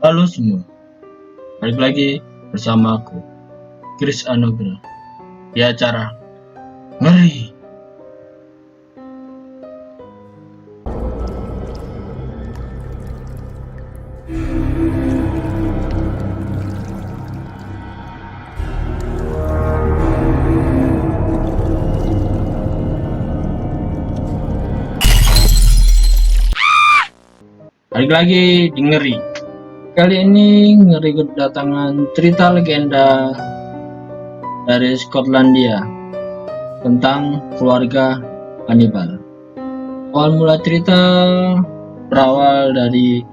Halo semua, balik lagi bersama aku, Chris Anugrah, di acara Ngeri. Balik lagi di Ngeri. Kali ini Ngeri kedatangan cerita legenda dari Skotlandia tentang keluarga kanibal. Awal mula cerita berawal dari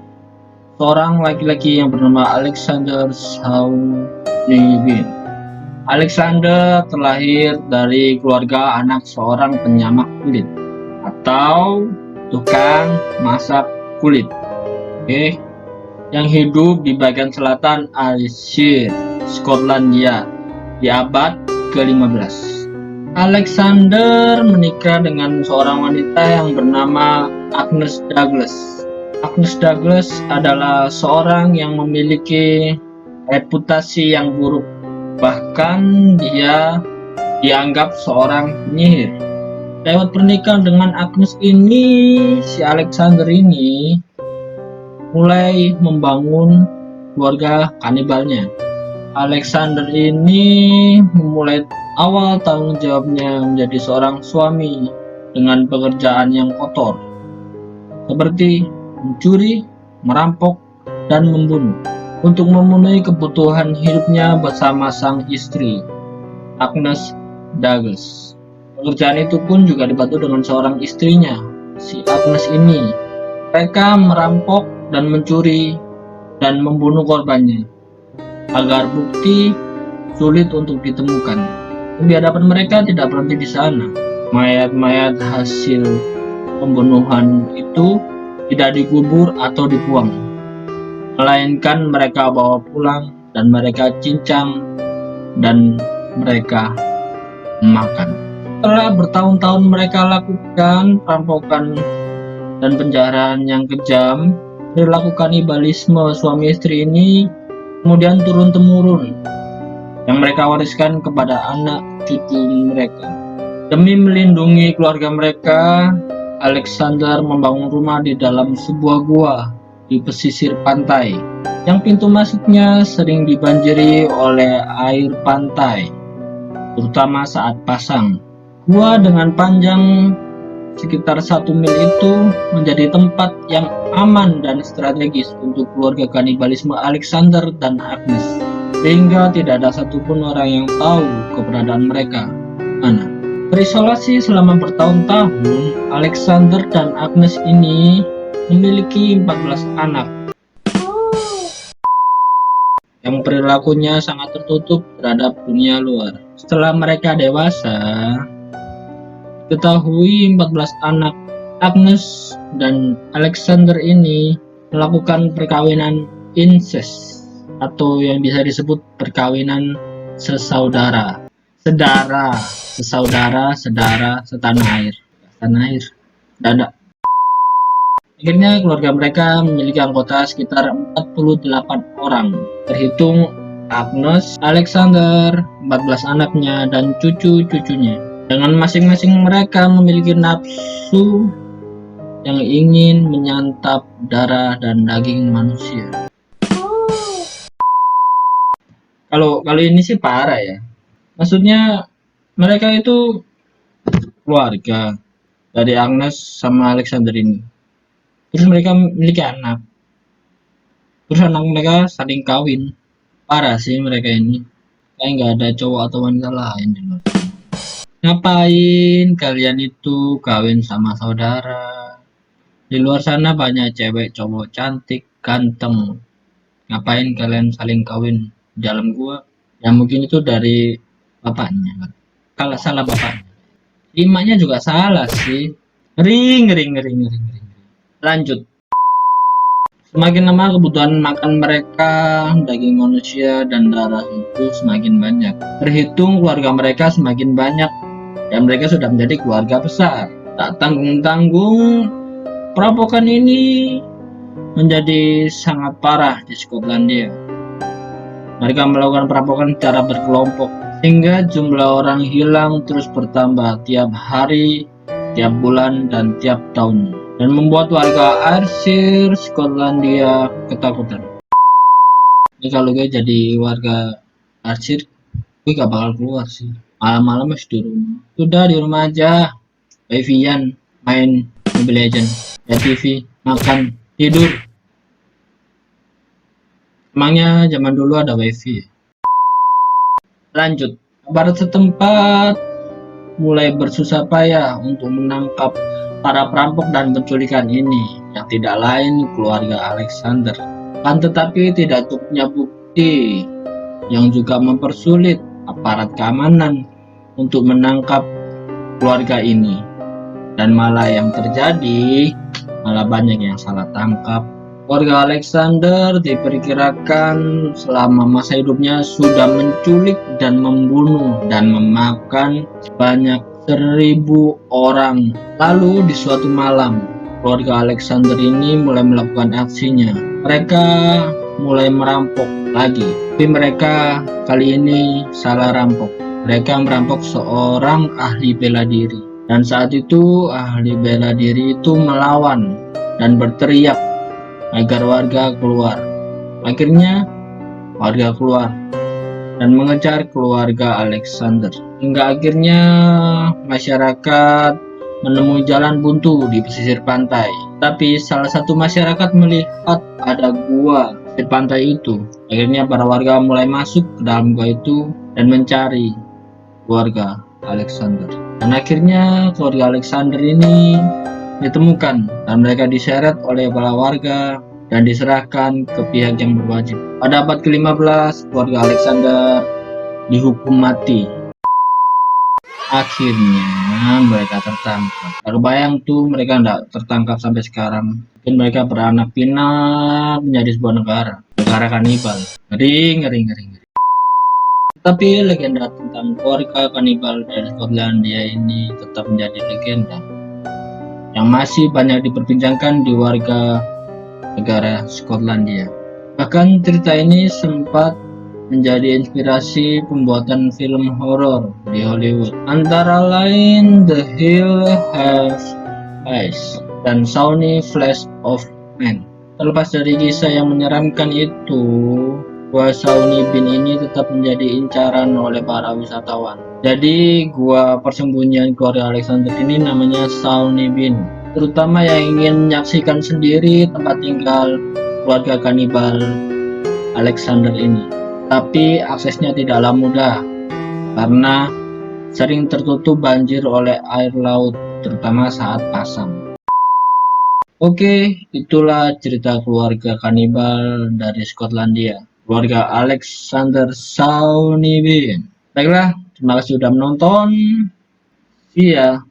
seorang laki-laki yang bernama Alexander Shawnee. Alexander terlahir dari keluarga anak seorang penyamak kulit atau tukang masak kulit, yang hidup di bagian selatan Ayrshire, Skotlandia di abad ke-15. Alexander menikah dengan seorang wanita yang bernama Agnes Douglas. Agnes Douglas adalah seorang yang memiliki reputasi yang buruk. Bahkan dia dianggap seorang penyihir. Lewat pernikahan dengan Agnes ini, si Alexander ini mulai membangun keluarga kanibalnya. Alexander ini memulai awal tanggung jawabnya menjadi seorang suami dengan pekerjaan yang kotor, seperti mencuri, merampok, dan membunuh, untuk memenuhi kebutuhan hidupnya bersama sang istri, Agnes Douglas. Pekerjaan itu pun juga dibantu dengan seorang istrinya, si Agnes ini. Mereka merampok dan mencuri dan membunuh korbannya agar bukti sulit untuk ditemukan. Biadaban mereka tidak berhenti di sana. Mayat-mayat hasil pembunuhan itu tidak dikubur atau dibuang, melainkan mereka bawa pulang dan mereka cincang dan mereka makan. Setelah bertahun-tahun mereka lakukan perampokan dan penjarahan yang kejam, perilaku kanibalisme suami istri ini kemudian turun-temurun yang mereka wariskan kepada anak cucu mereka. Demi melindungi keluarga mereka, Alexander membangun rumah di dalam sebuah gua di pesisir pantai, yang pintu masuknya sering dibanjiri oleh air pantai, terutama saat pasang. Gua dengan panjang sekitar 1 mil itu menjadi tempat yang aman dan strategis untuk keluarga kanibalisme Alexander dan Agnes, sehingga tidak ada satupun orang yang tahu keberadaan mereka. Terisolasi selama bertahun-tahun, Alexander dan Agnes ini memiliki 14 anak yang perilakunya sangat tertutup terhadap dunia luar. Setelah mereka dewasa, ketahui 14 anak Agnes dan Alexander ini melakukan perkawinan incest, atau yang bisa disebut perkawinan sesaudara, sedara setanah air. Akhirnya keluarga mereka memiliki anggota sekitar 48 orang, terhitung Agnes, Alexander, 14 anaknya, dan cucu-cucunya. Dengan masing-masing mereka memiliki nafsu yang ingin menyantap darah dan daging manusia. Kalau ini sih parah ya. Maksudnya mereka itu keluarga dari Agnes sama Alexander ini. Terus mereka memiliki anak. Terus anak mereka saling kawin. Parah sih mereka ini. Kayak nggak ada cowok atau wanita lain di luar. Ngapain kalian itu kawin sama saudara? Di luar sana banyak cewek cowok cantik, ganteng. Ngapain kalian saling kawin di dalam gua? Ya mungkin itu dari bapaknya. Kalau salah bapaknya, imaknya juga salah sih. Ngeri. Lanjut. Semakin lama kebutuhan makan mereka, daging manusia dan darah itu semakin banyak. Terhitung keluarga mereka semakin banyak dan mereka sudah menjadi keluarga besar. Tak tanggung-tanggung, perampokan ini menjadi sangat parah di Skotlandia. Mereka melakukan perampokan secara berkelompok, sehingga jumlah orang hilang terus bertambah tiap hari, tiap bulan, dan tiap tahun, dan membuat warga Ayrshire, Skotlandia ketakutan. Ini kalau gue jadi warga Ayrshire, gue gak bakal keluar sih. Malam-malam masih di rumah. Sudah di rumah aja, wifi-an, main Mobile Legend, lihat TV, makan, tidur. Emangnya zaman dulu ada wifi? Lanjut, aparat setempat mulai bersusah payah untuk menangkap para perampok dan penculikan ini, yang tidak lain keluarga Alexander. Kan tetapi tidak punya bukti, yang juga mempersulit aparat keamanan untuk menangkap keluarga ini. Dan malah yang terjadi, malah banyak yang salah tangkap. Keluarga Alexander diperkirakan selama masa hidupnya sudah menculik dan membunuh dan memakan sebanyak 1.000 orang. Lalu di suatu malam, keluarga Alexander ini mulai melakukan aksinya. Mereka mulai merampok lagi, tapi mereka kali ini salah rampok. Mereka merampok seorang ahli bela diri, dan saat itu ahli bela diri itu melawan dan berteriak agar warga keluar. Akhirnya warga keluar dan mengejar keluarga Alexander, hingga akhirnya masyarakat menemui jalan buntu di pesisir pantai. Tapi salah satu masyarakat melihat ada gua di pantai itu. Akhirnya para warga mulai masuk ke dalam gua itu dan mencari keluarga Alexander. Dan akhirnya keluarga Alexander ini ditemukan dan mereka diseret oleh para warga dan diserahkan ke pihak yang berwajib. Pada abad ke-15, keluarga Alexander dihukum mati. Akhirnya mereka tertangkap. Terbayang tuh mereka tidak tertangkap sampai sekarang. Mungkin mereka beranak pinak menjadi sebuah negara kanibal. Ngeri, ngeri, ngeri, ngeri. Tapi legenda tentang keluarga kanibal dari Skotlandia ini tetap menjadi legenda yang masih banyak diperbincangkan di warga negara Skotlandia. Bahkan cerita ini sempat menjadi inspirasi pembuatan film horor di Hollywood, antara lain The Hill Have Eyes dan Shawnee Flesh of Man. Terlepas dari kisah yang menyeramkan itu, gua Shawnee Bin ini tetap menjadi incaran oleh para wisatawan. Jadi gua persembunyian keluarga Alexander ini namanya Shawnee Bin, terutama yang ingin menyaksikan sendiri tempat tinggal keluarga kanibal Alexander ini. Tapi aksesnya tidaklah mudah karena sering tertutup banjir oleh air laut, terutama saat pasang. Oke, itulah cerita keluarga kanibal dari Skotlandia, keluarga Alexander Shawnee Bin. Baiklah, terima kasih sudah menonton. See ya.